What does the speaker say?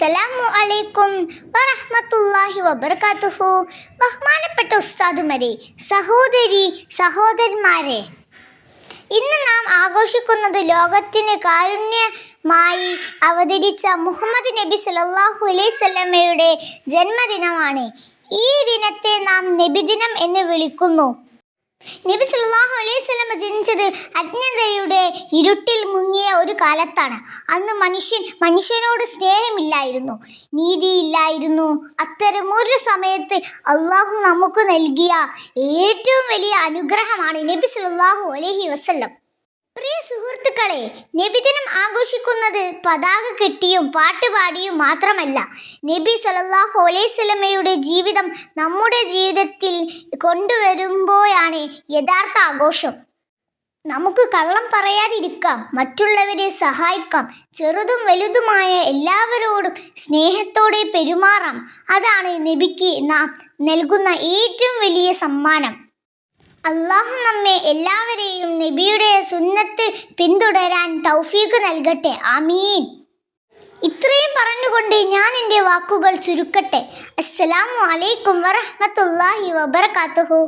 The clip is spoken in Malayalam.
അസ്സലാമു അലൈക്കും വറഹ്മത്തുള്ളാഹി വബറകാതുഹു. ബഹുമാനപ്പെട്ട ഉസ്താദുമാരെ, സഹോദരന്മാരെ, ഇന്ന് നാം ആഘോഷിക്കുന്നത് ലോകത്തിന് കാരുണ്യമായി അവതരിച്ച മുഹമ്മദ് നബി സല്ലല്ലാഹു അലൈഹി വസല്ലമയുടെ ജന്മദിനമാണ്. ഈ ദിനത്തെ നാം നബിദിനം എന്ന് വിളിക്കുന്നു. നബി സല്ലല്ലാഹു അലൈഹി വസല്ലമ ജനിച്ചത് അജ്ഞതയുടെ ഇരുട്ടിൽ മുങ്ങിയ ഒരു കാലത്താണ്. അന്ന് മനുഷ്യനോട് സ്നേഹമില്ലായിരുന്നു, നീതിയില്ലായിരുന്നു. അത്തരമൊരു സമയത്ത് അള്ളാഹു നമുക്ക് നൽകിയ ഏറ്റവും വലിയ അനുഗ്രഹമാണ് നബി സല്ലല്ലാഹു അലൈഹി വസല്ലം. പ്രിയ സുഹൃത്തുക്കളെ, നബിദിനം ആഘോഷിക്കുന്നത് പതാക കെട്ടിയും പാട്ടുപാടിയും മാത്രമല്ല. നബി സല്ലല്ലാഹു അലൈഹി വസല്ലമയുടെ ജീവിതം നമ്മുടെ ജീവിതത്തിൽ കൊണ്ടുവരുമ്പോഴാണ് യഥാർത്ഥ ആഘോഷം. നമുക്ക് കള്ളം പറയാതിരിക്കാം, മറ്റുള്ളവരെ സഹായിക്കാം, ചെറുതും വലുതുമായ എല്ലാവരോടും സ്നേഹത്തോടെ പെരുമാറാം. അതാണ് നബിക്ക് നാം നൽകുന്ന ഏറ്റവും വലിയ സമ്മാനം. അള്ളാഹു നമ്മെ എല്ലാവരെയും നബിയുടെ സുന്നത്ത് പിന്തുടരാൻ തൗഫീഖ് നൽകട്ടെ. ആമീൻ. ഇത്രയും പറഞ്ഞുകൊണ്ട് ഞാൻ എൻ്റെ വാക്കുകൾ ചുരുക്കട്ടെ. അസ്സലാമു അലൈക്കും വറഹ്മത്തുള്ളാഹി വബറകാതുഹു.